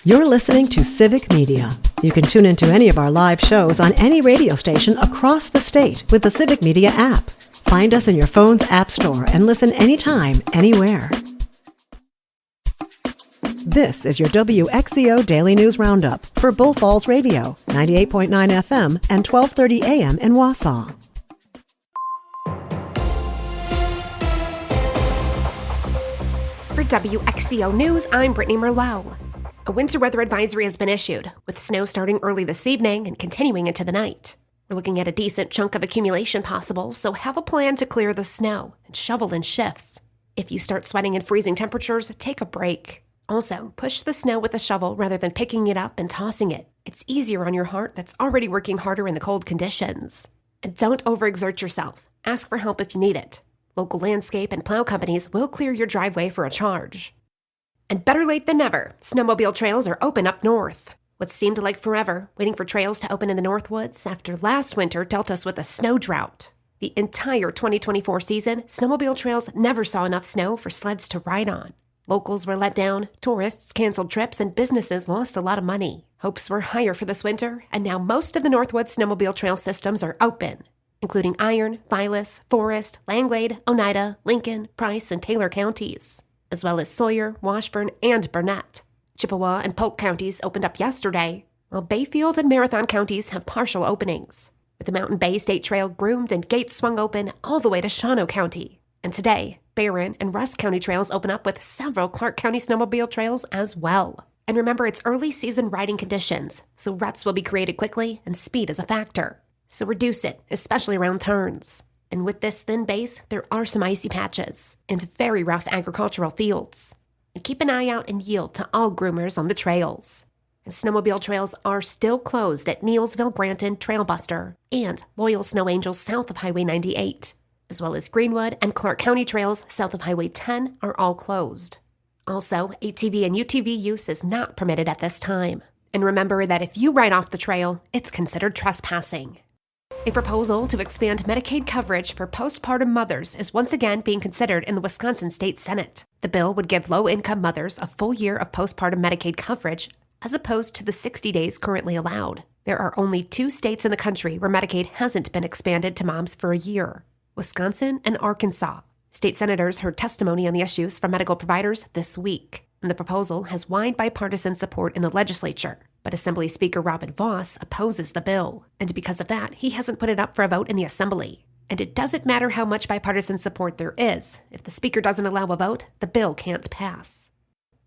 You're listening to Civic Media. You can tune into any of our live shows on any radio station across the state with the Civic Media app. Find us in your phone's app store and listen anytime, anywhere. This is your WXCO Daily News Roundup for Bull Falls Radio, 98.9 FM and 1230 AM in Wausau. For WXCO News, I'm Brittany Merlot. A winter weather advisory has been issued, with snow starting early this evening and continuing into the night. We're looking at a decent chunk of accumulation possible, so have a plan to clear the snow and shovel in shifts. If you start sweating in freezing temperatures, take a break. Also, push the snow with a shovel rather than picking it up and tossing it. It's easier on your heart that's already working harder in the cold conditions. And don't overexert yourself. Ask for help if you need it. Local landscape and plow companies will clear your driveway for a charge. And better late than never, snowmobile trails are open up north. What seemed like forever, waiting for trails to open in the Northwoods after last winter dealt us with a snow drought. The entire 2024 season, snowmobile trails never saw enough snow for sleds to ride on. Locals were let down, tourists canceled trips, and businesses lost a lot of money. Hopes were higher for this winter, and now most of the Northwoods snowmobile trail systems are open, including Iron, Vilas, Forest, Langlade, Oneida, Lincoln, Price, and Taylor counties, as well as Sawyer, Washburn, and Burnett. Chippewa and Polk counties opened up yesterday, while Bayfield and Marathon counties have partial openings, with the Mountain Bay State Trail groomed and gates swung open all the way to Shawano County. And today, Barron and Rusk County trails open up with several Clark County snowmobile trails as well. And remember, it's early season riding conditions, so ruts will be created quickly and speed is a factor. So reduce it, especially around turns. And with this thin base, there are some icy patches and very rough agricultural fields. And keep an eye out and yield to all groomers on the trails. And snowmobile trails are still closed at Neilsville, Granton, Trailbuster, and Loyal Snow Angels south of Highway 98, as well as Greenwood and Clark County trails south of Highway 10 are all closed. Also, ATV and UTV use is not permitted at this time. And remember that if you ride off the trail, it's considered trespassing. A proposal to expand Medicaid coverage for postpartum mothers is once again being considered in the Wisconsin State Senate. The bill would give low-income mothers a full year of postpartum Medicaid coverage, as opposed to the 60 days currently allowed. There are only 2 states in the country where Medicaid hasn't been expanded to moms for a year: Wisconsin and Arkansas. State senators heard testimony on the issues from medical providers this week, and the proposal has wide bipartisan support in the legislature. But Assembly Speaker Robin Vos opposes the bill, and because of that, he hasn't put it up for a vote in the Assembly. And it doesn't matter how much bipartisan support there is. If the Speaker doesn't allow a vote, the bill can't pass.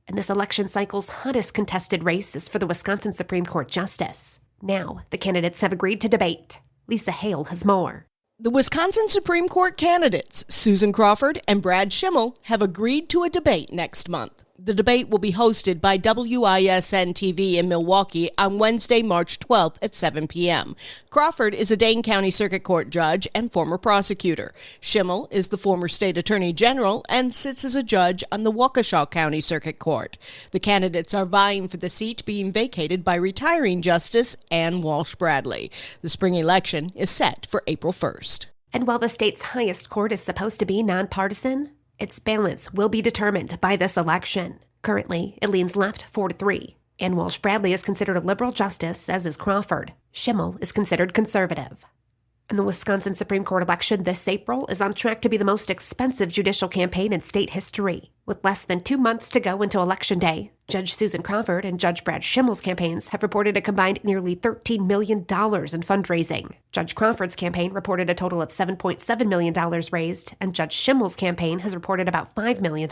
And this election cycle's hottest contested race is for the Wisconsin Supreme Court Justice. Now, the candidates have agreed to debate. Lisa Hale has more. The Wisconsin Supreme Court candidates, Susan Crawford and Brad Schimmel, have agreed to a debate next month. The debate will be hosted by WISN-TV in Milwaukee on Wednesday, March 12th at 7 p.m. Crawford is a Dane County Circuit Court judge and former prosecutor. Schimmel is the former state attorney general and sits as a judge on the Waukesha County Circuit Court. The candidates are vying for the seat being vacated by retiring Justice Ann Walsh Bradley. The spring election is set for April 1st. And while the state's highest court is supposed to be nonpartisan, its balance will be determined by this election. Currently, it leans left 4-3. Ann Walsh Bradley is considered a liberal justice, as is Crawford. Schimmel is considered conservative. And the Wisconsin Supreme Court election this April is on track to be the most expensive judicial campaign in state history. With less than 2 months to go until Election Day, Judge Susan Crawford and Judge Brad Schimmel's campaigns have reported a combined nearly $13 million in fundraising. Judge Crawford's campaign reported a total of $7.7 million raised, and Judge Schimmel's campaign has reported about $5 million.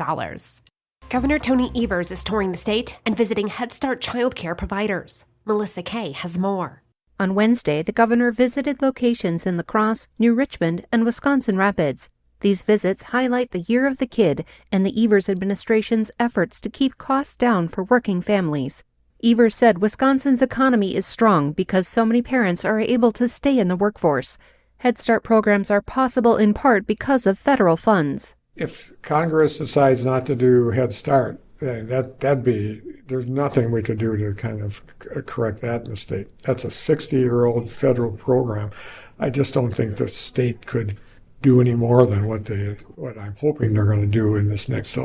Governor Tony Evers is touring the state and visiting Head Start childcare providers. Melissa Kay has more. On Wednesday, the governor visited locations in La Crosse, New Richmond, and Wisconsin Rapids. These visits highlight the Year of the Kid and the Evers administration's efforts to keep costs down for working families. Evers said Wisconsin's economy is strong because so many parents are able to stay in the workforce. Head Start programs are possible in part because of federal funds. If Congress decides not to do Head Start, there's nothing we could do to kind of correct that mistake. That's a 60-year-old federal program. I just don't think the state could do any more than what I'm hoping they're going to do in this next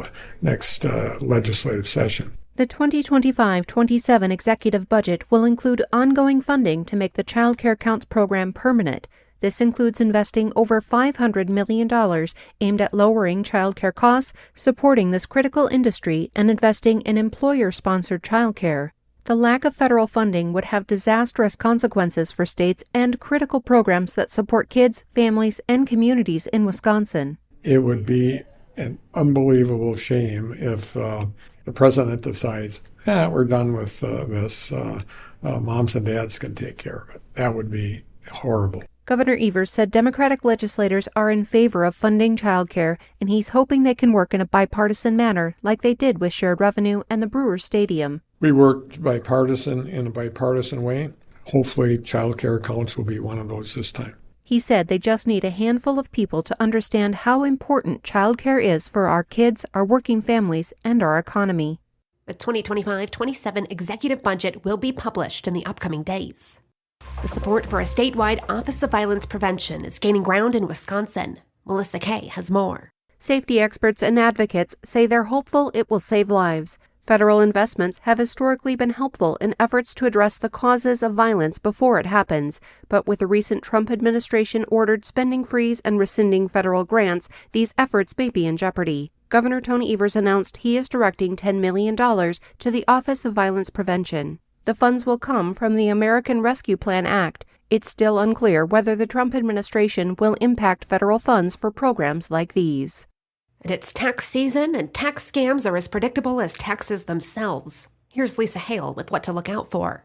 legislative session. The 2025-27 executive budget will include ongoing funding to make the Child Care Counts program permanent. This includes investing over $500 million aimed at lowering child care costs, supporting this critical industry, and investing in employer-sponsored child care. The lack of federal funding would have disastrous consequences for states and critical programs that support kids, families, and communities in Wisconsin. It would be an unbelievable shame if the president decides, we're done with this, moms and dads can take care of it. That would be horrible. Governor Evers said Democratic legislators are in favor of funding childcare, and he's hoping they can work in a bipartisan manner like they did with shared revenue and the Brewers Stadium. We worked in a bipartisan way. Hopefully child care counts will be one of those this time. He said they just need a handful of people to understand how important childcare is for our kids, our working families, and our economy. The 2025-27 executive budget will be published in the upcoming days. The support for a statewide Office of Violence Prevention is gaining ground in Wisconsin. Melissa Kay has more. Safety experts and advocates say they're hopeful it will save lives. Federal investments have historically been helpful in efforts to address the causes of violence before it happens, but with the recent Trump administration ordered spending freeze and rescinding federal grants, these efforts may be in jeopardy. Governor Tony Evers announced he is directing $10 million to the Office of Violence Prevention. The funds will come from the American Rescue Plan Act. It's still unclear whether the Trump administration will impact federal funds for programs like these. And it's tax season, and tax scams are as predictable as taxes themselves. Here's Lisa Hale with what to look out for.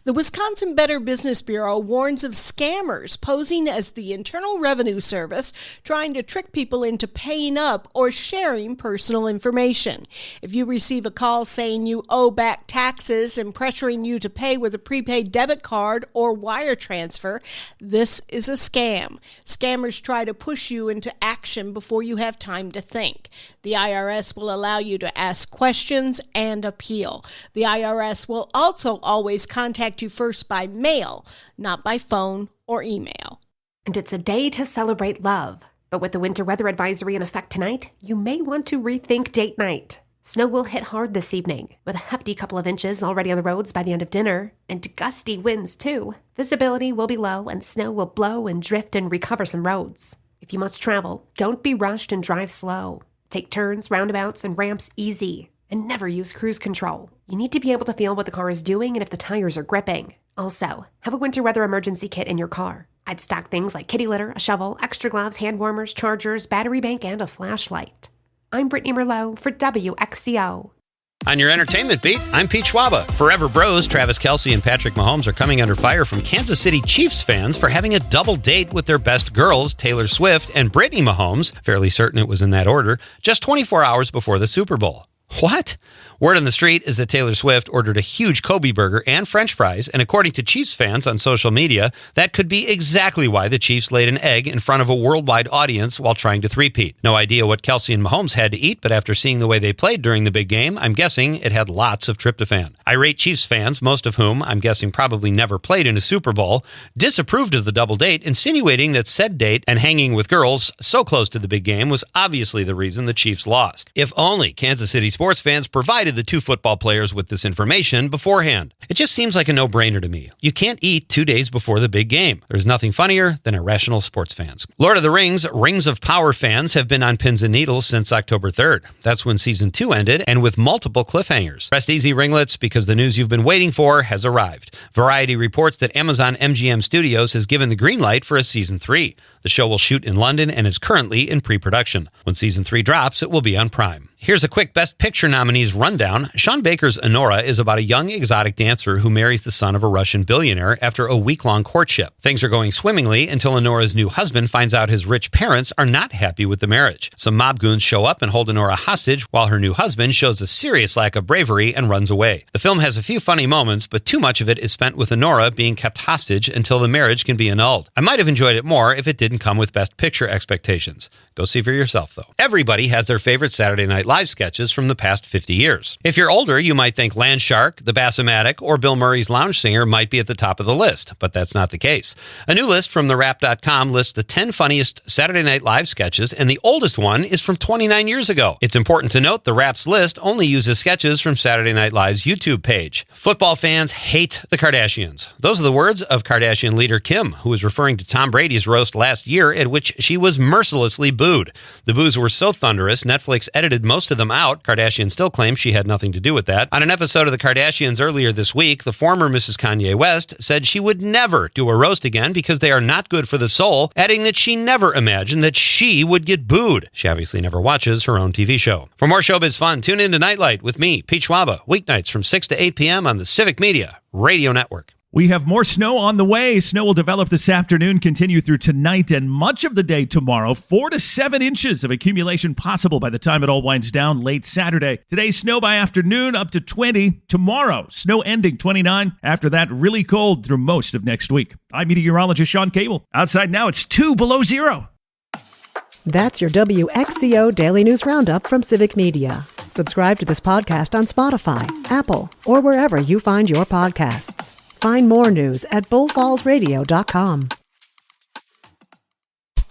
The Wisconsin Better Business Bureau warns of scammers posing as the Internal Revenue Service, trying to trick people into paying up or sharing personal information. If you receive a call saying you owe back taxes and pressuring you to pay with a prepaid debit card or wire transfer, this is a scam. Scammers try to push you into action before you have time to think. The IRS will allow you to ask questions and appeal. The IRS will also always contact you first by mail, not by phone or email. And it's a day to celebrate love. But with the winter weather advisory in effect tonight, you may want to rethink date night. Snow will hit hard this evening, with a hefty couple of inches already on the roads by the end of dinner, and gusty winds too. Visibility will be low, and snow will blow and drift and recover some roads. If you must travel, don't be rushed and drive slow. Take turns, roundabouts, and ramps easy. And never use cruise control. You need to be able to feel what the car is doing and if the tires are gripping. Also, have a winter weather emergency kit in your car. I'd stock things like kitty litter, a shovel, extra gloves, hand warmers, chargers, battery bank, and a flashlight. I'm Brittany Merlot for WXCO. On your entertainment beat, I'm Pete Schwaba. Forever Bros, Travis Kelce and Patrick Mahomes are coming under fire from Kansas City Chiefs fans for having a double date with their best girls, Taylor Swift and Brittany Mahomes, fairly certain it was in that order, just 24 hours before the Super Bowl. What? Word on the street is that Taylor Swift ordered a huge Kobe burger and French fries, and according to Chiefs fans on social media, that could be exactly why the Chiefs laid an egg in front of a worldwide audience while trying to three-peat. No idea what Kelce and Mahomes had to eat, but after seeing the way they played during the big game, I'm guessing it had lots of tryptophan. Irate Chiefs fans, most of whom I'm guessing probably never played in a Super Bowl, disapproved of the double date, insinuating that said date and hanging with girls so close to the big game was obviously the reason the Chiefs lost. If only Kansas City sports fans provided the two football players with this information beforehand. It just seems like a no-brainer to me. You can't eat 2 days before the big game. There's nothing funnier than irrational sports fans. Lord of the Rings, Rings of Power fans have been on pins and needles since October 3rd. That's when season 2 ended, and with multiple cliffhangers. Rest easy, ringlets, because the news you've been waiting for has arrived. Variety reports that Amazon MGM Studios has given the green light for a season 3. The show will shoot in London and is currently in pre-production. When season 3 drops, it will be on Prime. Here's a quick Best Picture nominees rundown. Sean Baker's Honora is about a young exotic dancer who marries the son of a Russian billionaire after a week-long courtship. Things are going swimmingly until Honora's new husband finds out his rich parents are not happy with the marriage. Some mob goons show up and hold Honora hostage while her new husband shows a serious lack of bravery and runs away. The film has a few funny moments, but too much of it is spent with Honora being kept hostage until the marriage can be annulled. I might have enjoyed it more if it didn't come with Best Picture expectations. Go see for yourself, though. Everybody has their favorite Saturday Night Night Live sketches from the past 50 years. If you're older, you might think Land Shark, The Bassomatic, or Bill Murray's Lounge Singer might be at the top of the list, but that's not the case. A new list from TheWrap.com lists the 10 funniest Saturday Night Live sketches, and the oldest one is from 29 years ago. It's important to note the Wrap's list only uses sketches from Saturday Night Live's YouTube page. Football fans hate the Kardashians. Those are the words of Kardashian leader Kim, who was referring to Tom Brady's roast last year, at which she was mercilessly booed. The boos were so thunderous, Netflix edited most of them out. Kardashian still claims she had nothing to do with that. On an episode of the Kardashians earlier this week, the former Mrs. Kanye West said she would never do a roast again because they are not good for the soul, adding that she never imagined that she would get booed. She obviously never watches her own TV show. For more showbiz fun, tune in to Nightlight with me, Pete Schwaba, weeknights from 6 to 8 p.m. on the Civic Media Radio Network. We have more snow on the way. Snow will develop this afternoon, continue through tonight and much of the day tomorrow. 4 to 7 inches of accumulation possible by the time it all winds down late Saturday. Today, snow by afternoon up to 20. Tomorrow, snow ending 29. After that, really cold through most of next week. I'm meteorologist Sean Cable. Outside now, it's 2 below zero. That's your WXCO Daily News Roundup from Civic Media. Subscribe to this podcast on Spotify, Apple, or wherever you find your podcasts. Find more news at bullfallsradio.com.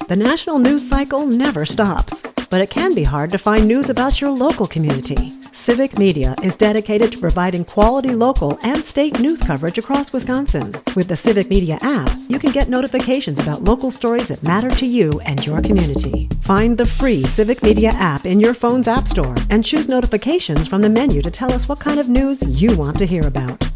The national news cycle never stops, but it can be hard to find news about your local community. Civic Media is dedicated to providing quality local and state news coverage across Wisconsin. With the Civic Media app, you can get notifications about local stories that matter to you and your community. Find the free Civic Media app in your phone's app store and choose notifications from the menu to tell us what kind of news you want to hear about.